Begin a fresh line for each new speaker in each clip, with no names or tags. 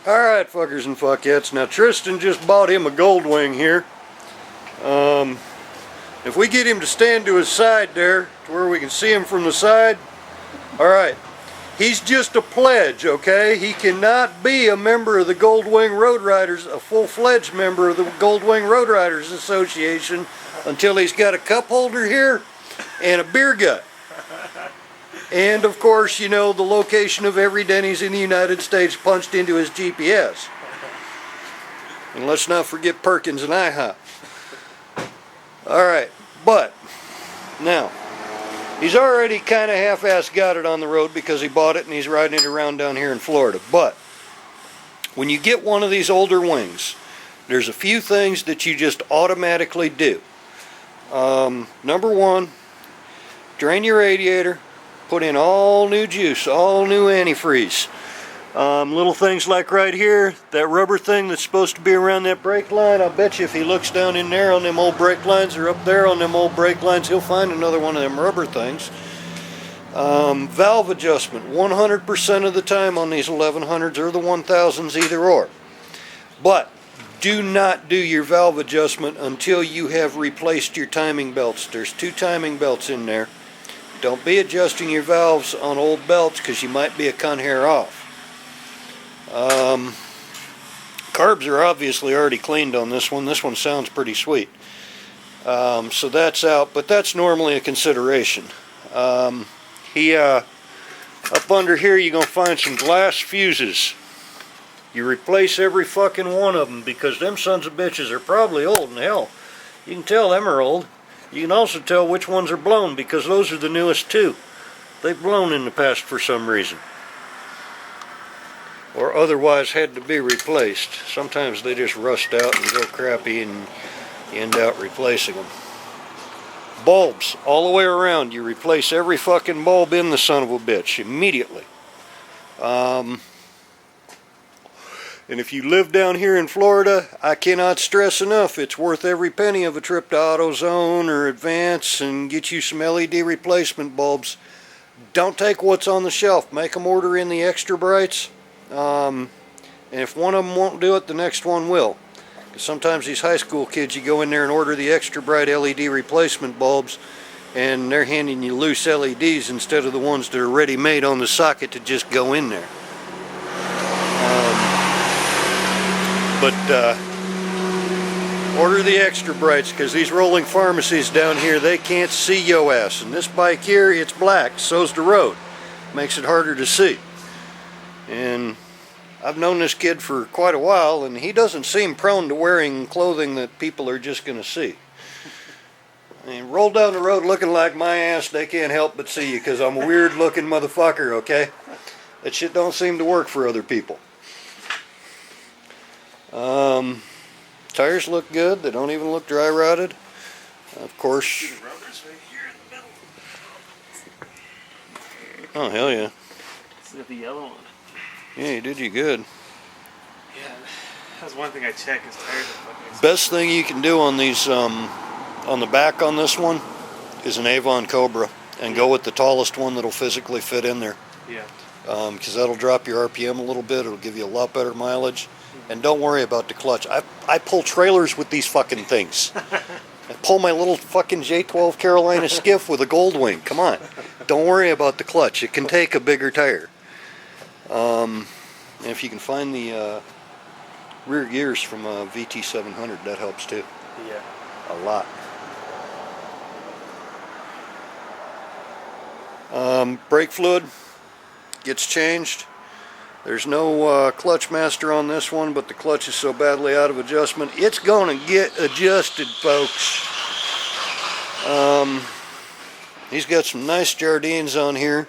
Alright, fuckers and fuckettes. Now Tristan just bought him a Goldwing here. If we get him to stand to his side there, to where we can see him from the side. Alright. He's just a pledge, okay? He cannot be a member of the Goldwing Road Riders, a full-fledged member of the Goldwing Road Riders Association, until he's got a cup holder here and a beer gut. And of course, you know, the location of every Denny's in the United States punched into his GPS. And let's not forget Perkins and IHOP. Alright, but now, he's already kind of half-assed got it on the road because he bought it and he's riding it around down here in Florida. But when you get one of these older wings, there's a few things that you just automatically do. Number one, drain your radiator. Put in all new juice, all new antifreeze. Little things like right here, that rubber thing that's supposed to be around that brake line, I'll bet you if he looks down in there on them old brake lines or up there on them old brake lines, he'll find another one of them rubber things. Valve adjustment, 100% of the time on these 1100s or the 1000s, either or. But do not do your valve adjustment until you have replaced your timing belts. There's 2 timing belts in there. Don't be adjusting your valves on old belts because you might be a cunt hair off. Carbs are obviously already cleaned on this one. This one sounds pretty sweet. So that's out, but that's normally a consideration. Up under here you're going to find some glass fuses. You replace every fucking one of them because them sons of bitches are probably old, and hell, you can tell them are old. You can also tell which ones are blown because those are the newest too. They've blown in the past for some reason. Or otherwise had to be replaced. Sometimes they just rust out and go crappy and you end up replacing them. Bulbs, all the way around. You replace every fucking bulb in the son of a bitch immediately. And if you live down here in Florida, I cannot stress enough, it's worth every penny of a trip to AutoZone or Advance and get you some LED replacement bulbs. Don't take what's on the shelf. Make them order in the extra brights. And if one of them won't do it, the next one will. Because sometimes these high school kids, you go in there and order the extra bright LED replacement bulbs, and they're handing you loose LEDs instead of the ones that are ready made on the socket to just go in there. But order the extra brights because these rolling pharmacies down here, they can't see yo ass. And this bike here, it's black, so's the road. Makes it harder to see. And I've known this kid for quite a while, and he doesn't seem prone to wearing clothing that people are just going to see. I mean, roll down the road looking like my ass, they can't help but see you because I'm a weird looking motherfucker, okay? That shit don't seem to work for other people. Tires look good. They don't even look dry rotted. Of course. Oh hell yeah!
Let's look at the yellow one.
Yeah, you did you good.
Yeah, that's one thing I check is tires are fucking expensive.
Best thing you can do on these, on the back on this one, is an Avon Cobra, and go with the tallest one that'll physically fit in there.
Yeah.
Because that'll drop your RPM a little bit. It'll give you a lot better mileage. And don't worry about the clutch. I pull trailers with these fucking things. I pull my little fucking J12 Carolina skiff with a Goldwing. Come on. Don't worry about the clutch. It can take a bigger tire. And if you can find the rear gears from a VT700, that helps too.
Yeah.
A lot. Brake fluid gets changed. There's no clutch master on this one, but the clutch is so badly out of adjustment, it's going to get adjusted, folks. He's got some nice Jardines on here.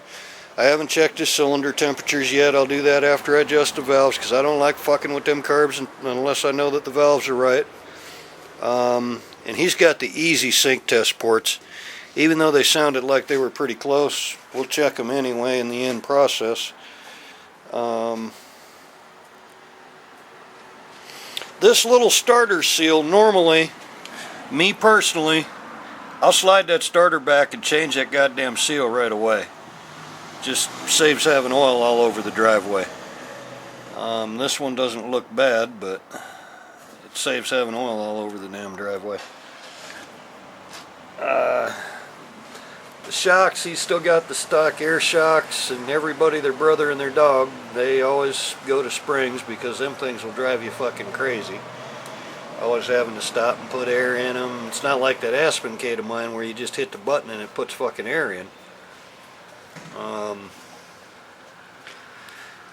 I haven't checked his cylinder temperatures yet. I'll do that after I adjust the valves, because I don't like fucking with them carbs unless I know that the valves are right. And he's got the easy sync test ports. Even though they sounded like they were pretty close, we'll check them anyway in the end process. This little starter seal, normally, me personally, I'll slide that starter back and change that goddamn seal right away. Just saves having oil all over the driveway. This one doesn't look bad, but it saves having oil all over the damn driveway. The shocks, he's still got the stock air shocks, and everybody, their brother and their dog, they always go to springs because them things will drive you fucking crazy. Always having to stop and put air in them. It's not like that Aspen Kate of mine where you just hit the button and it puts fucking air in.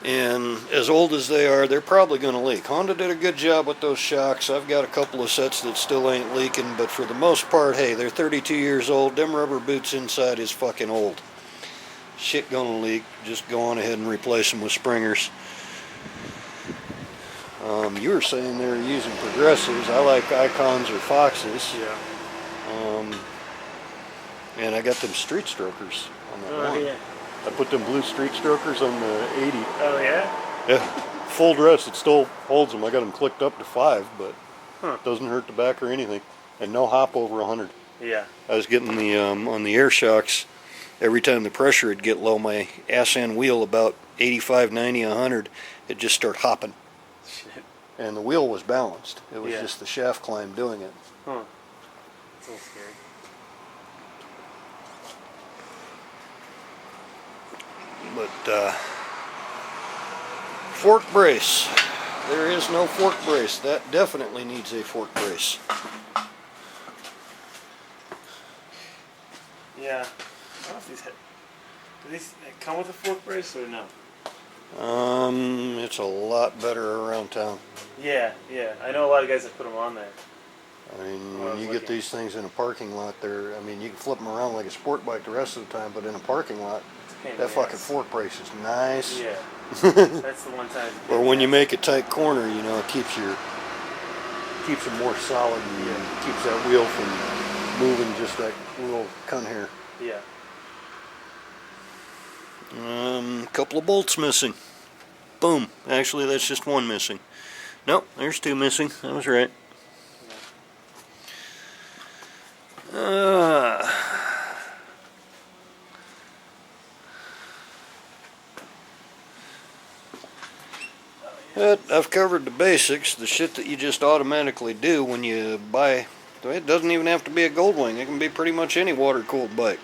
And as old as they are, they're probably going to leak. Honda did a good job with those shocks. I've got a couple of sets that still ain't leaking, but for the most part, hey, they're 32 years old. Them rubber boots inside is fucking old. Shit gonna leak. Just go on ahead and replace them with springers. You were saying they were using progressives. I like Icons or Foxes.
Yeah.
And I got them street strokers on that one.
Yeah.
I put them blue street strokers on the 80.
Oh yeah?
Yeah, full dress, it still holds them. I got them clicked up to 5, but it doesn't hurt the back or anything. And no hop over 100.
Yeah.
I was getting the, on the air shocks, every time the pressure would get low, my ass end wheel about 85, 90, 100, it'd just start hopping.
Shit.
And the wheel was balanced. It was
Yeah.
just the shaft climb doing it.
Huh. That's a little scary.
But, fork brace. There is no fork brace. That definitely needs a fork brace.
Yeah. I don't know if these do these come with a fork brace or no?
It's a lot better around town.
Yeah, yeah. I know a lot of guys that put them on there.
I mean,
Well, I
when
was
you get
looking.
these things in a parking lot, I mean, you can flip them around like a sport bike the rest of the time, but in a parking lot,
It's a pain in
that
the
fucking
ass.
fork brace is nice.
Yeah. That's the one time.
Or when you make a tight corner, you know, it keeps them more solid and keeps that wheel from moving just that little cunt hair.
Yeah.
Couple of bolts missing. Boom. Actually, that's just one missing. Nope, there's 2 missing. I was right. But I've covered the basics, the shit that you just automatically do when you buy. It doesn't even have to be a Goldwing. It can be pretty much any water-cooled bike.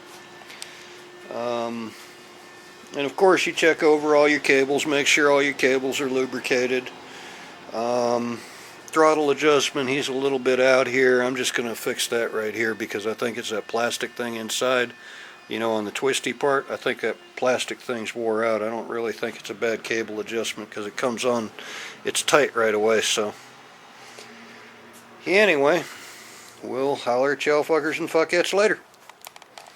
And of course, you check over all your cables, make sure all your cables are lubricated. Throttle adjustment, he's a little bit out here. I'm just going to fix that right here because I think it's that plastic thing inside. You know, on the twisty part, I think that plastic thing's wore out. I don't really think it's a bad cable adjustment because it comes on, it's tight right away. So anyway, we'll holler at y'all fuckers and fuckettes later.